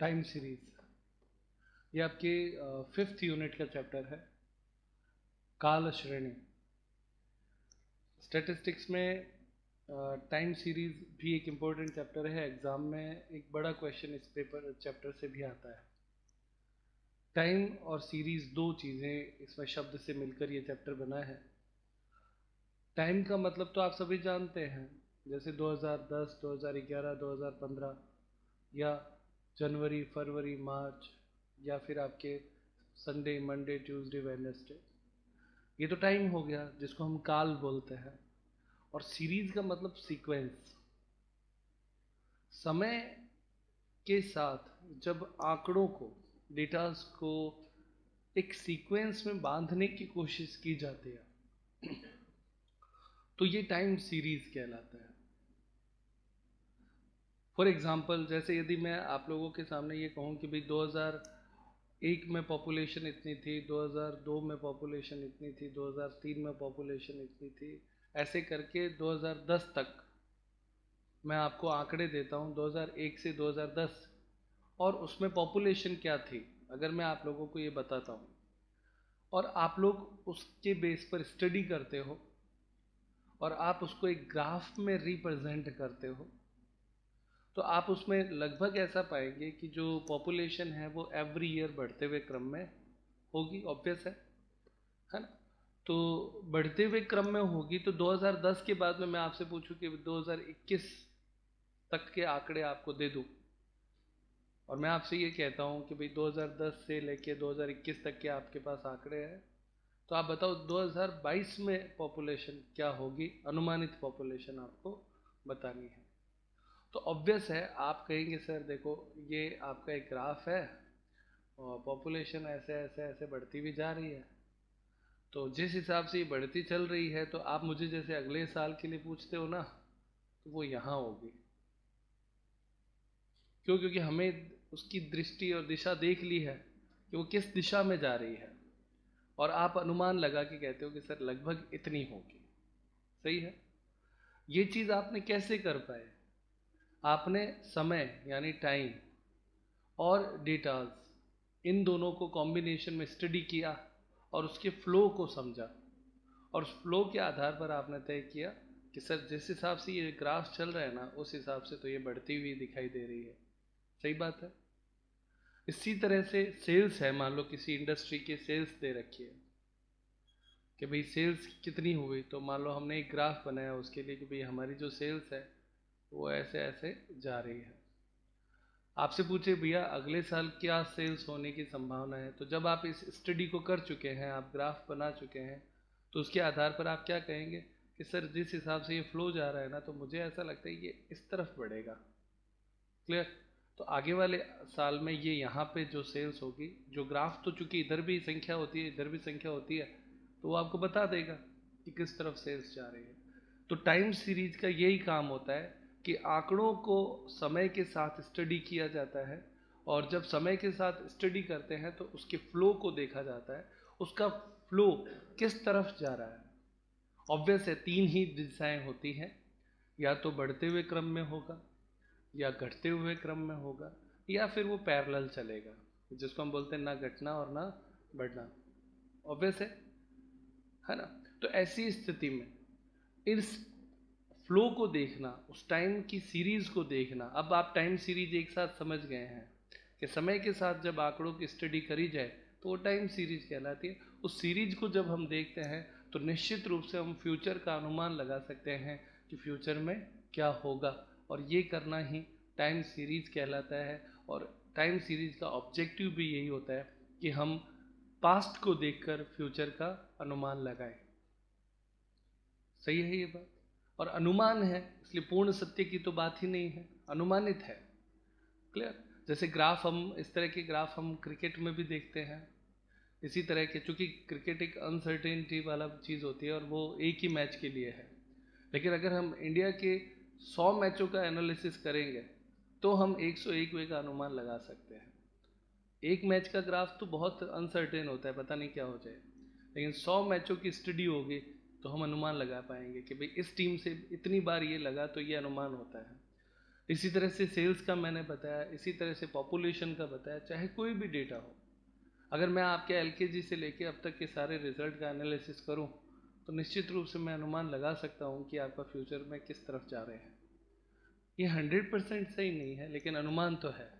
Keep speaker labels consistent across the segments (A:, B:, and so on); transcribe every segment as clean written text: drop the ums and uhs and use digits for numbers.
A: Time series, ये आपके 5th unit का चैप्टर है, काल श्रेणी। स्टैटिस्टिक्स में टाइम सीरीज भी एक इम्पोर्टेंट चैप्टर है। एग्जाम में एक बड़ा क्वेश्चन इस पेपर चैप्टर से भी आता है। टाइम और सीरीज दो चीज़ें इसमें शब्द से मिलकर ये चैप्टर बना है। टाइम का मतलब तो आप सभी जानते हैं, जैसे 2010, 2011, 2015 या जनवरी, फरवरी, मार्च, या फिर आपके संडे, मंडे, ट्यूसडे, वेडनेसडे, ये तो टाइम हो गया जिसको हम काल बोलते हैं। और सीरीज का मतलब सीक्वेंस। समय के साथ जब आंकड़ों को, डेटास को एक सीक्वेंस में बांधने की कोशिश की जाती है तो ये टाइम सीरीज कहलाता है। फॉर एग्जाम्पल, जैसे यदि मैं आप लोगों के सामने ये कहूँ कि भाई 2001 में पॉपुलेशन इतनी थी, 2002 में पॉपुलेशन इतनी थी, 2003 में पॉपुलेशन इतनी थी, ऐसे करके 2010 तक मैं आपको आंकड़े देता हूँ, 2001 से 2010, और उसमें पॉपुलेशन क्या थी अगर मैं आप लोगों को ये बताता हूँ और आप लोग उसके बेस पर स्टडी करते हो और आप उसको एक ग्राफ में रिप्रेजेंट करते हो, तो आप उसमें लगभग ऐसा पाएंगे कि जो पॉपुलेशन है वो एवरी ईयर बढ़ते हुए क्रम में होगी। ऑब्वियस है ना? तो बढ़ते हुए क्रम में होगी, तो 2010 के बाद में मैं आपसे पूछूं कि 2021 तक के आंकड़े आपको दे दूं, और मैं आपसे ये कहता हूँ कि भाई 2010 से लेके 2021 तक के आपके पास आंकड़े हैं, तो आप बताओ 2022 में पॉपुलेशन क्या होगी, अनुमानित पॉपुलेशन आपको बतानी है। तो ऑब्वियस है आप कहेंगे सर देखो ये आपका एक ग्राफ है और पॉपुलेशन ऐसे ऐसे ऐसे बढ़ती भी जा रही है, तो जिस हिसाब से ये बढ़ती चल रही है तो आप मुझे जैसे अगले साल के लिए पूछते हो ना, तो वो यहाँ होगी। क्यों? क्योंकि हमें उसकी दृष्टि और दिशा देख ली है कि वो किस दिशा में जा रही है, और आप अनुमान लगा के कहते हो कि सर लगभग इतनी होगी। सही है। ये चीज़ आपने कैसे कर पाए? आपने समय यानी टाइम और डेटाज, इन दोनों को कॉम्बिनेशन में स्टडी किया और उसके फ्लो को समझा, और उस फ्लो के आधार पर आपने तय किया कि सर जिस हिसाब से ये ग्राफ चल रहा है ना, उस हिसाब से तो ये बढ़ती हुई दिखाई दे रही है। सही बात है। इसी तरह से सेल्स है, मान लो किसी इंडस्ट्री के सेल्स दे रखी है कि भाई सेल्स कितनी हुई, तो मान लो हमने एक ग्राफ बनाया उसके लिए कि भाई हमारी जो सेल्स है वो ऐसे ऐसे जा रही है। आपसे पूछे भैया अगले साल क्या सेल्स होने की संभावना है, तो जब आप इस स्टडी को कर चुके हैं, आप ग्राफ बना चुके हैं, तो उसके आधार पर आप क्या कहेंगे कि सर जिस हिसाब से ये फ्लो जा रहा है ना, तो मुझे ऐसा लगता है ये इस तरफ बढ़ेगा। क्लियर? तो आगे वाले साल में ये यहाँ पे जो सेल्स होगी, जो ग्राफ तो चूंकि इधर भी संख्या होती है इधर भी संख्या होती है, तो वो आपको बता देगा कि किस तरफ सेल्स जा रही है। तो टाइम सीरीज का यही काम होता है कि आंकड़ों को समय के साथ स्टडी किया जाता है, और जब समय के साथ स्टडी करते हैं तो उसके फ्लो को देखा जाता है, उसका फ्लो किस तरफ जा रहा है। ऑब्वियस है तीन ही दिशाएं होती हैं, या तो बढ़ते हुए क्रम में होगा, या घटते हुए क्रम में होगा, या फिर वो पैरेलल चलेगा, जिसको हम बोलते हैं ना घटना और ना बढ़ना। ऑब्वियस है ना? तो ऐसी स्थिति में इस फ्लो को देखना, उस टाइम की सीरीज को देखना, अब आप टाइम सीरीज एक साथ समझ गए हैं कि समय के साथ जब आंकड़ों की स्टडी करी जाए तो वो टाइम सीरीज कहलाती है। उस सीरीज को जब हम देखते हैं तो निश्चित रूप से हम फ्यूचर का अनुमान लगा सकते हैं कि फ्यूचर में क्या होगा, और ये करना ही टाइम सीरीज कहलाता है। और टाइम सीरीज का ऑब्जेक्टिव भी यही होता है कि हम पास्ट को देखकर फ्यूचर का अनुमान लगाएं। सही है ये बात? और अनुमान है इसलिए पूर्ण सत्य की तो बात ही नहीं है, अनुमानित है। क्लियर? जैसे ग्राफ, हम इस तरह के ग्राफ हम क्रिकेट में भी देखते हैं। इसी तरह के, चूंकि क्रिकेट एक अनसर्टेनिटी वाला चीज़ होती है और वो एक ही मैच के लिए है, लेकिन अगर हम इंडिया के 100 मैचों का एनालिसिस करेंगे तो हम 101 वे का अनुमान लगा सकते हैं। एक मैच का ग्राफ तो बहुत अनसर्टेन होता है, पता नहीं क्या हो जाए, लेकिन 100 मैचों की स्टडी होगी तो हम अनुमान लगा पाएंगे कि भाई इस टीम से इतनी बार ये लगा तो ये अनुमान होता है। इसी तरह से सेल्स का मैंने बताया, इसी तरह से पॉपुलेशन का बताया, चाहे कोई भी डेटा हो। अगर मैं आपके एलकेजी से लेके अब तक के सारे रिजल्ट का एनालिसिस करूं तो निश्चित रूप से मैं अनुमान लगा सकता हूं कि आपका फ्यूचर में किस तरफ जा रहे हैं। ये 100% सही नहीं है, लेकिन अनुमान तो है।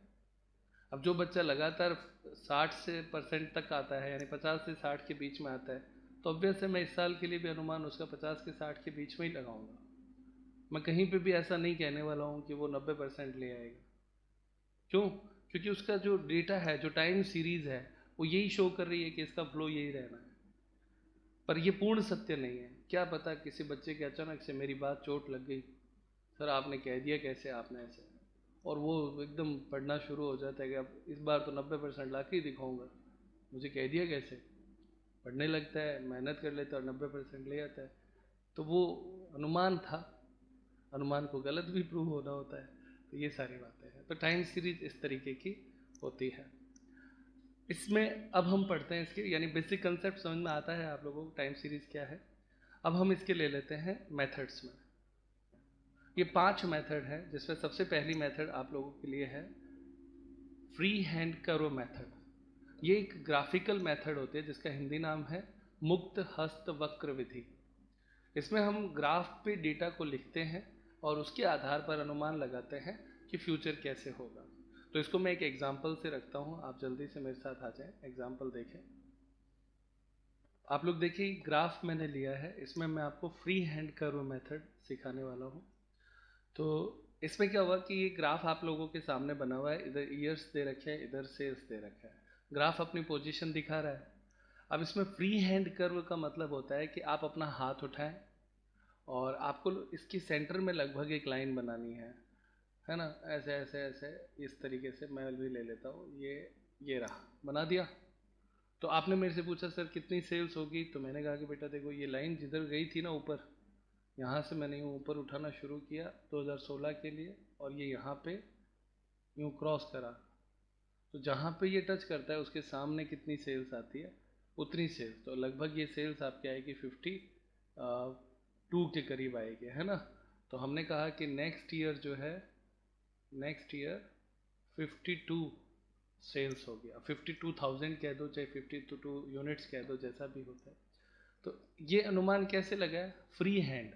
A: अब जो बच्चा लगातार 60 से परसेंट तक आता है, यानी 50 से 60 के बीच में आता है, तो ऑब्वियस है मैं इस साल के लिए भी अनुमान उसका 50 के 60 के बीच में ही लगाऊंगा। मैं कहीं पे भी ऐसा नहीं कहने वाला हूँ कि वो 90% ले आएगा। क्यों? क्योंकि उसका जो डेटा है, जो टाइम सीरीज है, वो यही शो कर रही है कि इसका फ्लो यही रहना है। पर ये पूर्ण सत्य नहीं है। क्या पता किसी बच्चे के अचानक से मेरी बात चोट लग गई, सर आपने कह दिया कैसे, आपने ऐसे, और वो एकदम पढ़ना शुरू हो जाता है कि अब इस बार तो 90% ला के ही दिखाऊंगा, मुझे कह दिया कैसे। पढ़ने लगता है, मेहनत कर लेता है और 90% ले आता है। तो वो अनुमान था, अनुमान को गलत भी प्रूव होना होता है। तो ये सारी बातें हैं। तो टाइम सीरीज इस तरीके की होती है। इसमें अब हम पढ़ते हैं इसके, यानी बेसिक कंसेप्ट समझ में आता है आप लोगों को टाइम सीरीज क्या है। अब हम इसके ले लेते हैं मेथड्स में। ये 5 मेथड है, जिसमें सबसे पहली मेथड आप लोगों के लिए है फ्री हैंड कर्व मेथड। ये एक ग्राफिकल मेथड होती है जिसका हिंदी नाम है मुक्त हस्त वक्र विधि। इसमें हम ग्राफ पे डेटा को लिखते हैं और उसके आधार पर अनुमान लगाते हैं कि फ्यूचर कैसे होगा। तो इसको मैं एक एग्जांपल से रखता हूँ, आप जल्दी से मेरे साथ आ जाएं, एग्जांपल देखें। आप लोग देखिए, ग्राफ मैंने लिया है, इसमें मैं आपको फ्री हैंड कर्व मेथड सिखाने वाला हूँ। तो इसमें क्या हुआ कि ये ग्राफ आप लोगों के सामने बना हुआ है, इधर ईयर्स दे रखे हैं, इधर सेल्स दे रखा है, ग्राफ अपनी पोजीशन दिखा रहा है। अब इसमें फ्री हैंड कर्व का मतलब होता है कि आप अपना हाथ उठाएं और आपको इसकी सेंटर में लगभग एक लाइन बनानी है ना, ऐसे ऐसे ऐसे, इस तरीके से मैं भी ले लेता हूँ, ये रहा, बना दिया। तो आपने मेरे से पूछा सर कितनी सेल्स होगी, तो मैंने कहा कि बेटा देखो, ये लाइन जिधर गई थी ना ऊपर, यहाँ से मैंने यूँ ऊपर उठाना शुरू किया 2016 के लिए, और ये यहाँ पे यूँ क्रॉस करा, तो जहाँ पे ये टच करता है उसके सामने कितनी सेल्स आती है, उतनी सेल्स। तो लगभग ये सेल्स आपके आएगी 52 के करीब आएगी, है ना। तो हमने कहा कि नेक्स्ट ईयर जो है, नेक्स्ट ईयर 52 सेल्स हो गया, 52,000 कह दो, चाहे 52 यूनिट्स कह दो, जैसा भी होता है। तो ये अनुमान कैसे लगाया? Free hand.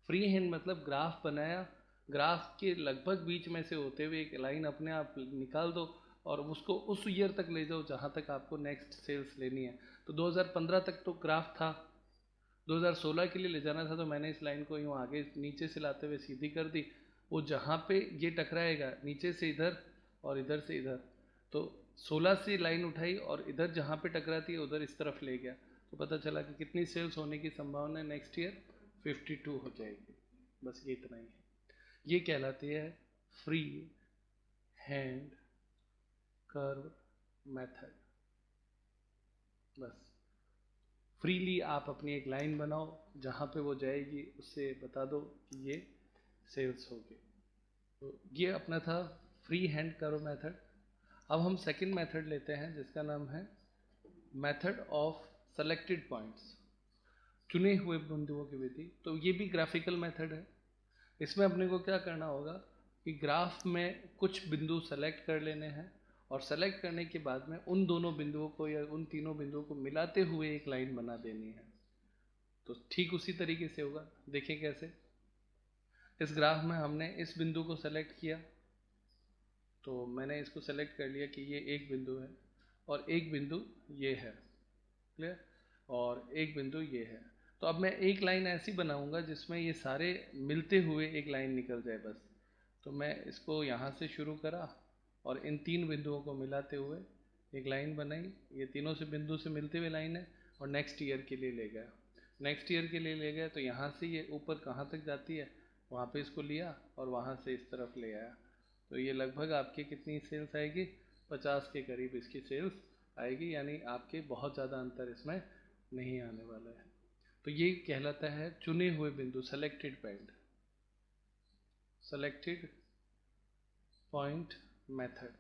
A: फ्री हैंड मतलब ग्राफ बनाया, ग्राफ के लगभग बीच में से होते हुए एक लाइन अपने आप निकाल दो और उसको उस ईयर तक ले जाओ जहाँ तक आपको नेक्स्ट सेल्स लेनी है। तो 2015 तक तो ग्राफ था, 2016 के लिए ले जाना था, तो मैंने इस लाइन को यूँ आगे नीचे से लाते हुए सीधी कर दी। वो जहाँ पे ये टकराएगा, नीचे से इधर और इधर से इधर, तो 16 से लाइन उठाई और इधर जहाँ पे टकराती है उधर इस तरफ ले गया, तो पता चला कि कितनी सेल्स होने की संभावना है नेक्स्ट ईयर, 52 हो जाएगी। बस ये इतना ही है। ये कहलाती है फ्री हैंड कर्व मेथड। बस फ्रीली आप अपनी एक लाइन बनाओ, जहाँ पे वो जाएगी उससे बता दो कि ये सेल्स होगी। तो ये अपना था फ्री हैंड कर्व मेथड। अब हम सेकंड मेथड लेते हैं जिसका नाम है मेथड ऑफ सेलेक्टेड पॉइंट्स, चुने हुए बिंदुओं की विधि। तो ये भी ग्राफिकल मेथड है। इसमें अपने को क्या करना होगा कि ग्राफ में कुछ बिंदु सेलेक्ट कर लेने हैं और सेलेक्ट करने के बाद में उन दोनों बिंदुओं को या उन तीनों बिंदुओं को मिलाते हुए एक लाइन बना देनी है। तो ठीक उसी तरीके से होगा, देखिए कैसे। इस ग्राफ में हमने इस बिंदु को सेलेक्ट किया, तो मैंने इसको सेलेक्ट कर लिया कि ये एक बिंदु है और एक बिंदु ये है, क्लियर, और एक बिंदु ये है। तो अब मैं एक लाइन ऐसी बनाऊंगा जिसमें ये सारे मिलते हुए एक लाइन निकल जाए बस। तो मैं इसको यहाँ से शुरू करा और इन तीन बिंदुओं को मिलाते हुए एक लाइन बनाई, ये तीनों से बिंदु से मिलते हुए लाइन है, और नेक्स्ट ईयर के लिए ले गया, नेक्स्ट ईयर के लिए ले गया। तो यहाँ से ये ऊपर कहाँ तक जाती है, वहाँ पे इसको लिया और वहाँ से इस तरफ ले आया। तो ये लगभग आपके कितनी सेल्स आएगी, 50 के करीब इसकी सेल्स आएगी, यानी आपके बहुत ज़्यादा अंतर इसमें नहीं आने वाला है। तो ये कहलाता है चुने हुए बिंदु, selected point, selected point method.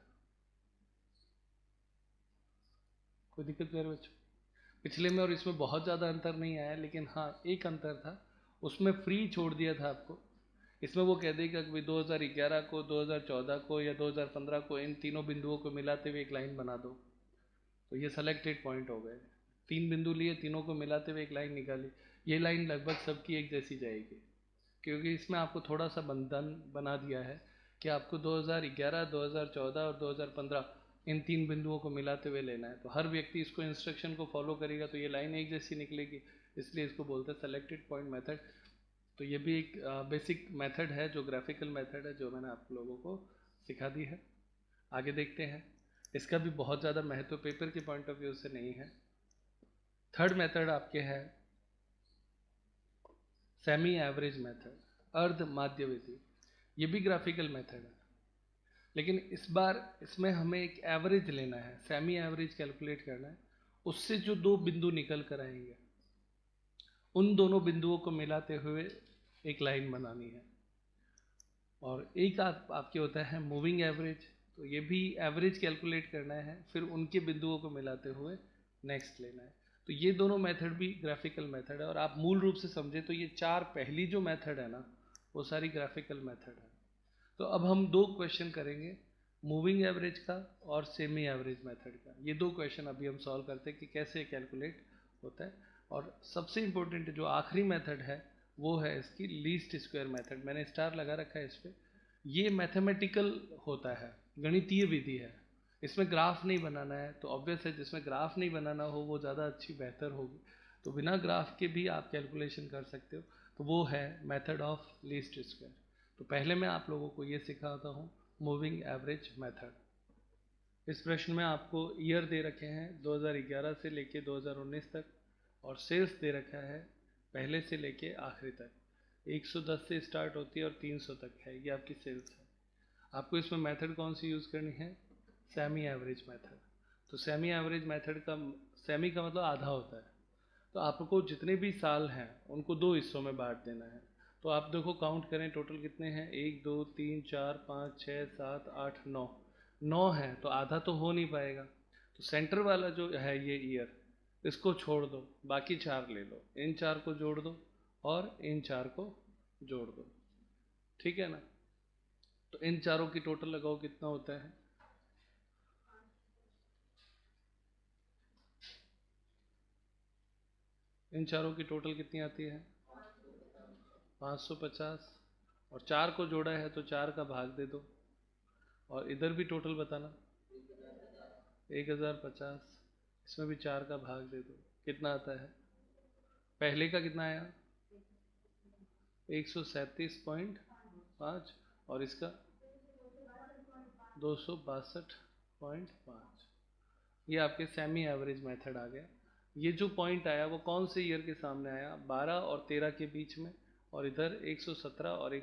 A: कोई दिक्कत मेरे बच्चों? पिछले में और इसमें बहुत ज़्यादा अंतर नहीं आया, लेकिन हाँ एक अंतर था, उसमें फ्री छोड़ दिया था आपको इसमें वो कह देगा कि भाई 2011 को, 2014 को या 2015 को इन तीनों बिंदुओं को मिलाते हुए एक लाइन बना दो, तो ये सेलेक्टेड पॉइंट हो गए। 3 बिंदु लिए, तीनों को मिलाते हुए एक लाइन निकाली, ये लाइन लगभग सबकी एक जैसी जाएगी, क्योंकि इसमें आपको थोड़ा सा बंधन बना दिया है कि आपको 2011, 2014 और 2015 इन 3 बिंदुओं को मिलाते हुए लेना है। तो हर व्यक्ति इसको इंस्ट्रक्शन को फॉलो करेगा तो ये लाइन एक जैसी निकलेगी, इसलिए इसको बोलते हैं सेलेक्टेड पॉइंट मेथड। तो ये भी एक बेसिक मेथड है, जो ग्राफिकल मेथड है, जो मैंने आप लोगों को सिखा दी है। आगे देखते हैं, इसका भी बहुत ज़्यादा महत्व पेपर के पॉइंट ऑफ व्यू से नहीं है। थर्ड मेथड आपके है सेमी एवरेज मेथड, अर्ध माध्य विधि। ये भी ग्राफिकल मेथड है, लेकिन इस बार इसमें हमें एक एवरेज लेना है, सेमी एवरेज कैलकुलेट करना है। उससे जो 2 बिंदु निकल कर आएंगे, उन दोनों बिंदुओं को मिलाते हुए एक लाइन बनानी है। और एक आपके होता है मूविंग एवरेज, तो ये भी एवरेज कैलकुलेट करना है, फिर उनके बिंदुओं को मिलाते हुए नेक्स्ट लेना है। तो ये दोनों मेथड भी ग्राफिकल मेथड है, और आप मूल रूप से समझे तो ये 4 पहली जो मेथड है ना, वो सारी ग्राफिकल मेथड है। तो अब हम 2 क्वेश्चन करेंगे, मूविंग एवरेज का और सेमी एवरेज मेथड का। ये 2 क्वेश्चन अभी हम सॉल्व करते हैं कि कैसे कैलकुलेट होता है। और सबसे इम्पोर्टेंट जो आखिरी मेथड है वो है इसकी लीस्ट स्क्वायर मेथड। मैंने स्टार लगा रखा है इस पर। ये मैथमेटिकल होता है, गणितीय विधि है, इसमें ग्राफ नहीं बनाना है। तो ऑब्वियस है जिसमें ग्राफ नहीं बनाना हो वो ज़्यादा अच्छी बेहतर होगी। तो बिना ग्राफ के भी आप कैलकुलेशन कर सकते हो, तो वो है मेथड ऑफ लीस्ट स्क्वायर। तो पहले मैं आप लोगों को ये सिखाता हूँ मूविंग एवरेज मेथड। इस प्रश्न में आपको ईयर दे रखे हैं 2011 से लेके 2019 तक, और सेल्स दे रखा है पहले से लेके आखिरी तक। 110 से स्टार्ट होती है और 300 तक है, ये आपकी सेल्स है। आपको इसमें मेथड कौन सी यूज़ करनी है? Semi average method. तो सेमी एवरेज मेथड का, सेमी का मतलब आधा होता है। तो आपको जितने भी साल हैं उनको 2 हिस्सों में बांट देना है। तो आप देखो, काउंट करें टोटल कितने हैं, 1 2 3 4 5 6 7 8 9, 9 है, तो आधा तो हो नहीं पाएगा। तो सेंटर वाला जो है ये ईयर, इसको छोड़ दो, बाकी 4 ले लो, इन 4 को जोड़ दो और इन 4 को जोड़ दो, ठीक है ना। तो इन चारों की टोटल लगाओ कितना होता है, इन चारों की टोटल कितनी आती है, 550। और 4 को जोड़ा है तो 4 का भाग दे दो, और इधर भी टोटल बताना 1050। इसमें भी 4 का भाग दे दो, कितना आता है, पहले का कितना आया 137.5, और इसका 262.5। ये आपके सेमी एवरेज मेथड आ गया। ये जो पॉइंट आया वो कौन से ईयर के सामने आया, 12 और 13 के बीच में, और इधर 117 और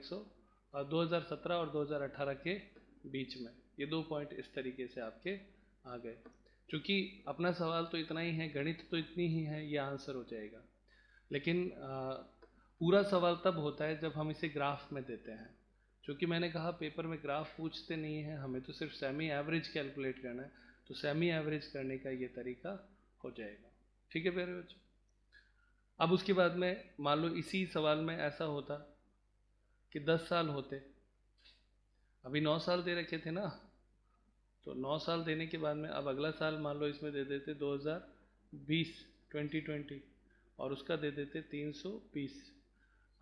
A: 2017 और 2018 के बीच में। ये 2 पॉइंट इस तरीके से आपके आ गए। चूँकि अपना सवाल तो इतना ही है, गणित तो इतनी ही है, ये आंसर हो जाएगा। लेकिन पूरा सवाल तब होता है जब हम इसे ग्राफ में देते हैं। क्योंकि मैंने कहा पेपर में ग्राफ पूछते नहीं हैं, हमें तो सिर्फ सेमी एवरेज कैलकुलेट करना है। तो सेमी एवरेज करने का ये तरीका हो जाएगा, ठीक है प्यारे बच्चों। अब उसके बाद में मान लो इसी सवाल में ऐसा होता कि 10 साल होते, अभी 9 साल दे रखे थे ना, तो 9 साल देने के बाद में अब अगला साल मान लो इसमें दे देते 2020, और उसका दे देते 320।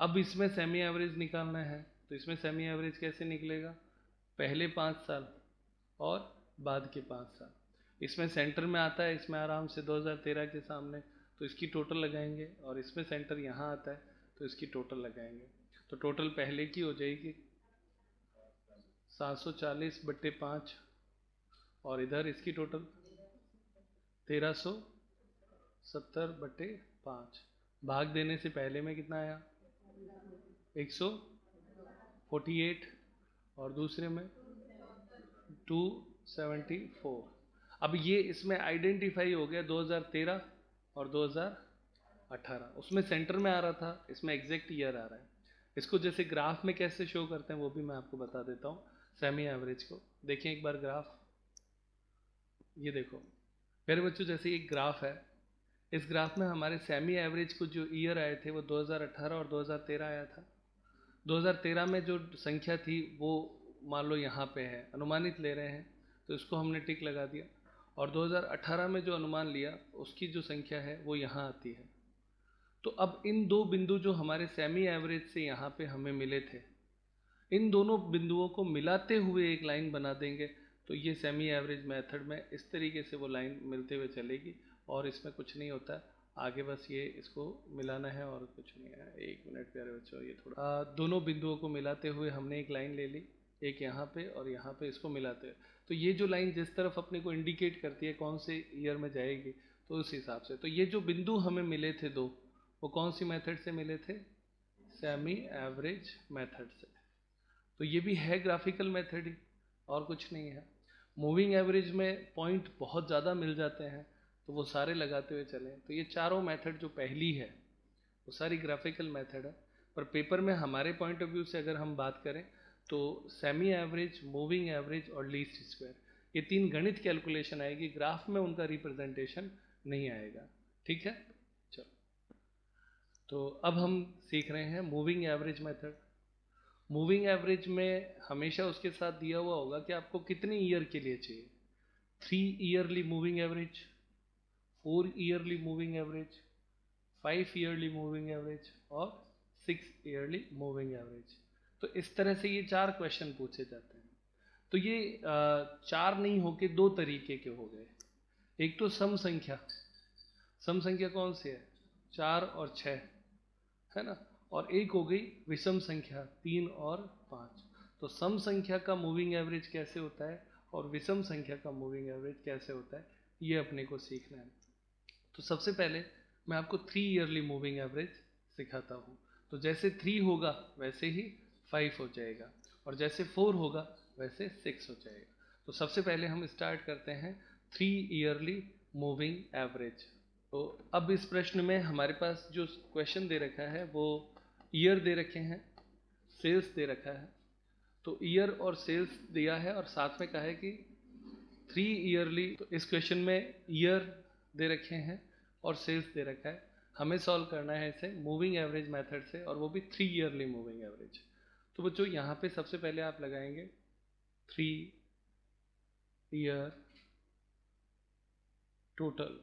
A: अब इसमें सेमी एवरेज निकालना है, तो इसमें सेमी एवरेज कैसे निकलेगा, पहले 5 साल और बाद के 5 साल। इसमें सेंटर में आता है, इसमें आराम से 2013 के सामने, तो इसकी टोटल लगाएंगे, और इसमें सेंटर यहाँ आता है तो इसकी टोटल लगाएंगे। तो टोटल पहले की हो जाएगी 740/5, और इधर इसकी टोटल 1370/5। भाग देने से पहले में कितना आया 148, और दूसरे में 274। अब ये इसमें आइडेंटिफाई हो गया 2013 और 2018, उसमें सेंटर में आ रहा था, इसमें एग्जैक्ट ईयर आ रहा है। इसको जैसे ग्राफ में कैसे शो करते हैं वो भी मैं आपको बता देता हूँ। सेमी एवरेज को देखें एक बार ग्राफ, ये देखो मेरे बच्चों, जैसे एक ग्राफ है, इस ग्राफ में हमारे सेमी एवरेज को जो ईयर आए थे वो 2018 और 2013 आया था। 2013 में जो संख्या थी वो मान लो यहाँ पे है, अनुमानित ले रहे हैं तो इसको हमने टिक लगा दिया। और 2018 में जो अनुमान लिया उसकी जो संख्या है वो यहाँ आती है। तो अब इन दो बिंदु जो हमारे सेमी एवरेज से यहाँ पे हमें मिले थे, इन दोनों बिंदुओं को मिलाते हुए एक लाइन बना देंगे तो ये सेमी एवरेज मेथड में इस तरीके से वो लाइन मिलते हुए चलेगी। और इसमें कुछ नहीं होता, आगे बस ये इसको मिलाना है और कुछ नहीं है। एक मिनट प्यारे बच्चों, ये थोड़ा दोनों बिंदुओं को मिलाते हुए हमने एक लाइन ले ली, एक यहाँ पे और यहाँ पे, इसको मिलाते हुए। तो ये जो लाइन जिस तरफ अपने को इंडिकेट करती है कौन से ईयर में जाएगी, तो उस हिसाब से। तो ये जो बिंदु हमें मिले थे दो, वो कौन सी मेथड से मिले थे? सेमी एवरेज मेथड से। तो ये भी है ग्राफिकल मेथड ही, और कुछ नहीं है। मूविंग एवरेज में पॉइंट बहुत ज़्यादा मिल जाते हैं तो वो सारे लगाते हुए चलें। तो ये चारों मेथड जो पहली है वो सारी ग्राफिकल मेथड है। पर पेपर में हमारे पॉइंट ऑफ व्यू से अगर हम बात करें तो सेमी एवरेज, मूविंग एवरेज और लीस्ट स्क्वायर, ये तीन गणित कैलकुलेशन आएगी, ग्राफ में उनका रिप्रेजेंटेशन नहीं आएगा। ठीक है, चलो। तो अब हम सीख रहे हैं moving average method. Moving average में हमेशा उसके साथ दिया हुआ होगा कि आपको कितने ईयर के लिए चाहिए। 3 yearly moving average, 4 yearly moving average, 5 yearly moving average और 6 ईयरली मूविंग एवरेज। तो इस तरह से ये 4 क्वेश्चन पूछे जाते हैं। तो ये 4 नहीं होके 2 तरीके के हो गए। एक तो सम संख्या, सम संख्या कौन सी है? 4 और 6, है ना। और एक हो गई विषम संख्या, 3 और 5। तो सम संख्या का मूविंग एवरेज कैसे होता है और विषम संख्या का मूविंग एवरेज कैसे होता है, ये अपने को सीखना है। तो सबसे पहले मैं आपको 3 ईयरली मूविंग एवरेज सिखाता हूँ। तो जैसे 3 होगा वैसे ही 5 हो जाएगा, और जैसे 4 होगा वैसे 6 हो जाएगा। तो सबसे पहले हम स्टार्ट करते हैं 3 ईयरली मूविंग एवरेज। तो अब इस प्रश्न में हमारे पास जो क्वेश्चन दे रखा है वो ईयर दे रखे हैं, सेल्स दे रखा है। तो ईयर और सेल्स दिया है और साथ में कहा है कि 3 ईयरली। तो इस क्वेश्चन में ईयर दे रखे हैं और सेल्स दे रखा है। हमें सॉल्व करना है इसे मूविंग एवरेज मेथड से, और वो भी 3 ईयरली मूविंग एवरेज। तो बच्चों यहाँ पे सबसे पहले आप लगाएंगे 3 ईयर टोटल।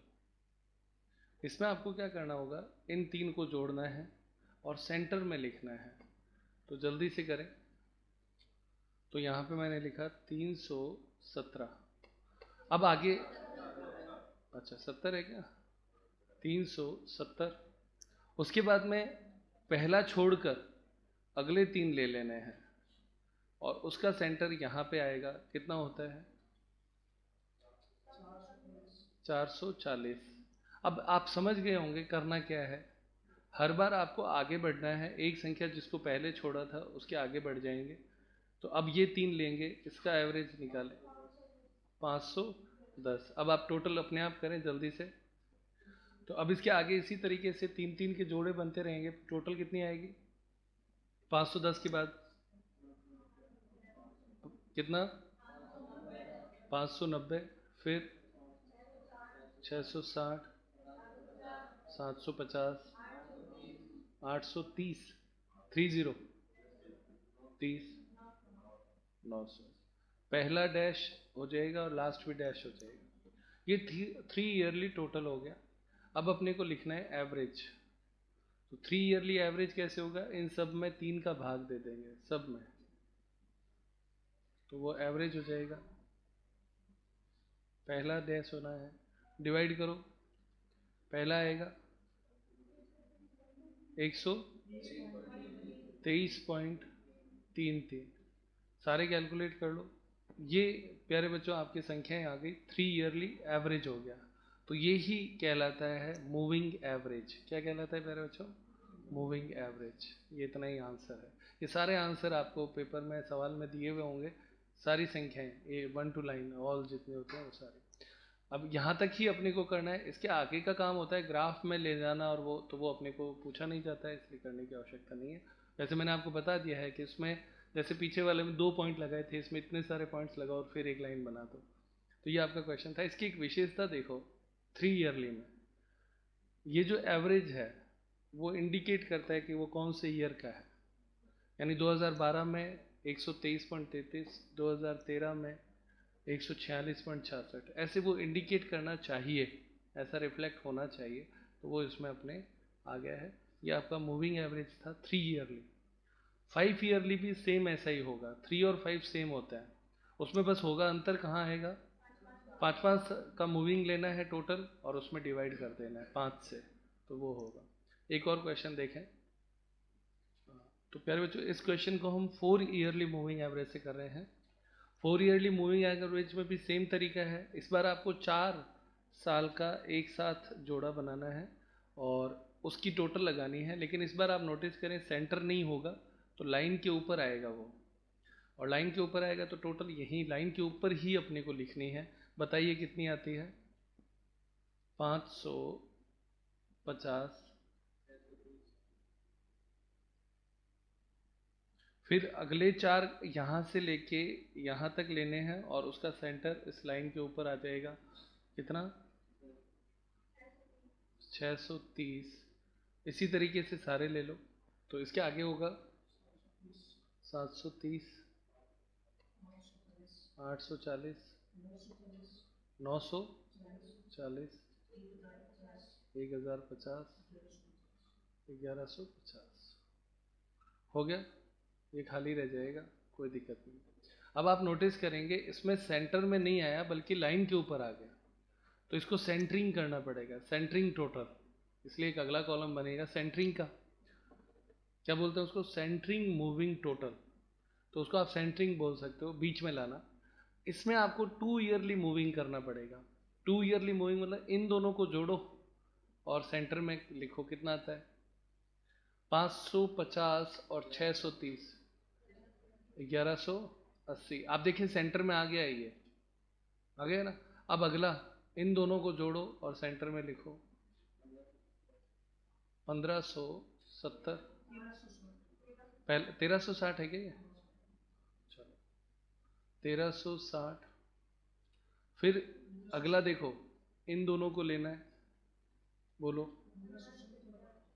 A: इसमें आपको क्या करना होगा, इन 3 को जोड़ना है और सेंटर में लिखना है। तो जल्दी से करें। तो यहाँ पे मैंने लिखा 317। अब आगे, अच्छा 70 है क्या? 370। उसके बाद में पहला छोड़कर अगले 3 ले लेने हैं और उसका सेंटर यहाँ पे आएगा। कितना होता है? 440। अब आप समझ गए होंगे करना क्या है। हर बार आपको आगे बढ़ना है, एक संख्या जिसको पहले छोड़ा था उसके आगे बढ़ जाएंगे। तो अब ये 3 लेंगे, इसका एवरेज निकालें 510। अब आप टोटल अपने आप करें जल्दी से। तो अब इसके आगे इसी तरीके से 3 के जोड़े बनते रहेंगे। टोटल कितनी आएगी? 510 के बाद कितना? 590, फिर 660, 750, 830, 30, 30, 900। पहला डैश हो जाएगा और लास्ट भी डैश हो जाएगा। ये 3 ईयरली टोटल हो गया। अब अपने को लिखना है एवरेज। तो 3 ईयरली एवरेज कैसे होगा? इन सब में 3 का भाग दे देंगे, सब में, तो वो एवरेज हो जाएगा। पहला डैश होना है, डिवाइड करो। पहला आएगा 123.33। सारे कैलकुलेट कर लो। ये प्यारे बच्चों आपकी संख्याएं आ गई, 3 ईयरली एवरेज हो गया। तो ये ही कहलाता है मूविंग एवरेज। क्या कहलाता है प्यारे बच्चों? Moving average. ये इतना ही आंसर है। ये सारे आंसर आपको पेपर में सवाल में दिए हुए होंगे, सारी संख्याएं, ये 1 to 9 ऑल जितने होते हैं वो सारे। अब यहाँ तक ही अपने को करना है। इसके आगे का काम होता है ग्राफ में ले जाना, और वो तो वो अपने को पूछा नहीं जाता है, इसलिए करने की आवश्यकता नहीं है। वैसे मैंने आपको बता दिया है कि इसमें जैसे पीछे वाले में 2 पॉइंट लगाए थे, इसमें इतने सारे पॉइंट्स लगाओ और फिर एक लाइन बना दो। तो ये आपका क्वेश्चन था। इसकी एक विशेषता देखो 3 ईयरली में, ये जो एवरेज है वो इंडिकेट करता है कि वो कौन से ईयर का है। यानी 2012 में 123.33, 2013 में 146.66, ऐसे वो इंडिकेट करना चाहिए, ऐसा रिफ्लेक्ट होना चाहिए, तो वो इसमें अपने आ गया है। ये आपका मूविंग एवरेज था 3 ईयरली। 5 ईयरली भी सेम ऐसा ही होगा, 3 और 5 सेम होता है, उसमें बस होगा अंतर कहाँ आएगा, 5 का मूविंग लेना है टोटल और उसमें डिवाइड कर देना है 5 से, तो वो होगा। एक और क्वेश्चन देखें। तो प्यारे बच्चों, इस क्वेश्चन को हम 4 ईयरली मूविंग एवरेज से कर रहे हैं। 4 ईयरली मूविंग एवरेज में भी सेम तरीका है। इस बार आपको 4 साल का एक साथ जोड़ा बनाना है और उसकी टोटल लगानी है, लेकिन इस बार आप नोटिस करें सेंटर नहीं होगा, तो लाइन के ऊपर आएगा वो, और लाइन के ऊपर आएगा तो टोटल यही लाइन के ऊपर ही अपने को लिखनी है। बताइए कितनी आती है, 550। फिर अगले 4 यहाँ से लेके यहाँ तक लेने हैं और उसका सेंटर इस लाइन के ऊपर आ जाएगा, कितना, 630। इसी तरीके से सारे ले लो, तो इसके आगे होगा 730, 840, 940, 1050, 1150। हो गया, ये खाली रह जाएगा, कोई दिक्कत नहीं। अब आप नोटिस करेंगे इसमें सेंटर में नहीं आया बल्कि लाइन के ऊपर आ गया, तो इसको सेंटरिंग करना पड़ेगा, सेंटरिंग टोटल, इसलिए एक अगला कॉलम बनेगा सेंटरिंग का। क्या बोलते हैं उसको, सेंटरिंग मूविंग टोटल, तो उसको आप सेंटरिंग बोल सकते हो, बीच में लाना। इसमें आपको 2 ईयरली मूविंग करना पड़ेगा। 2 ईयरली मूविंग मतलब इन दोनों को जोड़ो और सेंटर में लिखो, कितना आता है, 550 और 630, 1180। आप देखिए सेंटर में आ गया है, ये आ गया ना। अब अगला, इन दोनों को जोड़ो और सेंटर में लिखो 1570, पहले 1360 है क्या ये, चलो 1360। फिर अगला देखो, इन दोनों को लेना है, बोलो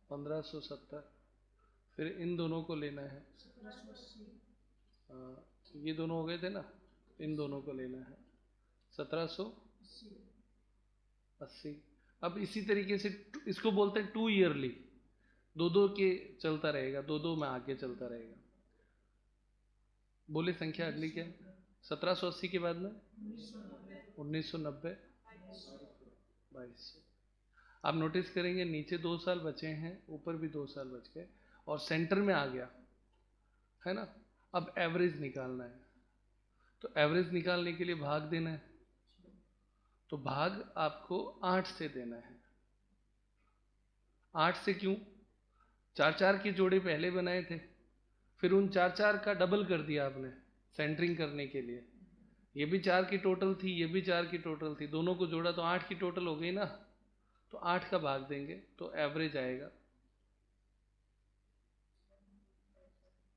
A: 1570। फिर इन दोनों को लेना है, ये दोनों हो गए थे ना, इन दोनों को लेना है 1780। अब इसी तरीके से इसको बोलते हैं 2 ईयरली, दो दो के चलता रहेगा, दो दो में आगे चलता रहेगा। बोले संख्या अगली क्या है, 1780 के बाद में 1990, 2200। आप नोटिस करेंगे नीचे 2 साल बचे हैं, ऊपर भी 2 साल बच गए और सेंटर में आ गया है ना। अब एवरेज निकालना है, तो एवरेज निकालने के लिए भाग देना है, तो भाग आपको 8 से देना है। 8 से क्यों, 4 के जोड़े पहले बनाए थे, फिर उन 4 का डबल कर दिया आपने सेंटरिंग करने के लिए। ये भी 4 की टोटल थी, ये भी 4 की टोटल थी, दोनों को जोड़ा तो 8 की टोटल हो गई ना, तो 8 का भाग देंगे तो एवरेज आएगा।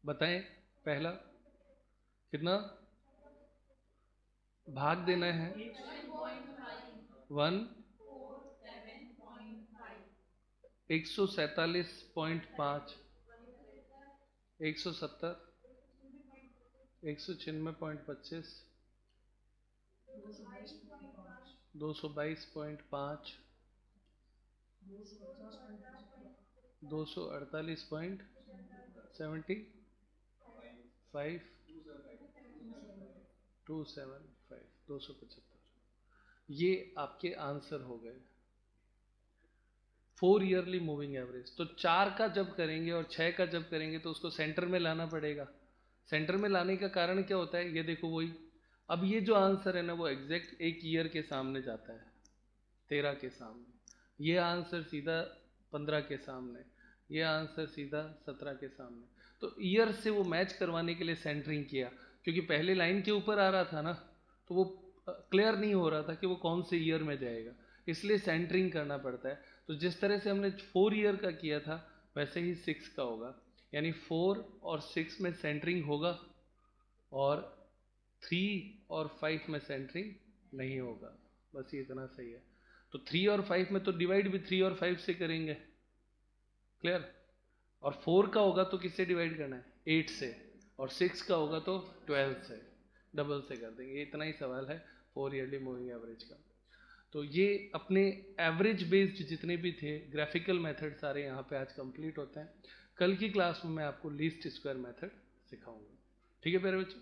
A: बताएं, पहला कितना भाग देना है, 147.5, 170, 196.25, 222.5, 248.75, 275, 275। ये आपके आंसर हो गए 4 ईयरली मूविंग एवरेज। तो 4 का जब करेंगे और 6 का जब करेंगे तो उसको सेंटर में लाना पड़ेगा। सेंटर में लाने का कारण क्या होता है, ये देखो वही। अब ये जो आंसर है ना वो एग्जैक्ट एक ईयर के सामने जाता है, 13 के सामने, ये आंसर सीधा 15 के सामने, ये आंसर सीधा 17 के सामने। तो ईयर से वो मैच करवाने के लिए सेंटरिंग किया, क्योंकि पहले लाइन के ऊपर आ रहा था ना, तो वो क्लियर नहीं हो रहा था कि वो कौन से ईयर में जाएगा, इसलिए सेंटरिंग करना पड़ता है। तो जिस तरह से हमने 4 ईयर का किया था वैसे ही 6 का होगा, यानी 4 और 6 में सेंटरिंग होगा और 3 और 5 में सेंटरिंग नहीं होगा। बस ये इतना सही है। तो 3 और 5 में तो डिवाइड भी 3 और 5 से करेंगे, क्लियर। और 4 का होगा तो किससे डिवाइड करना है, 8 से, और 6 का होगा तो 12 से, डबल से कर देंगे। इतना ही सवाल है 4 ईयरली मूविंग एवरेज का। तो ये अपने एवरेज बेस्ड जितने भी थे ग्राफिकल मेथड सारे यहाँ पे आज कंप्लीट होते हैं। कल की क्लास में मैं आपको लीस्ट स्क्वायर मेथड सिखाऊंगा। ठीक है प्यारे बच्चों।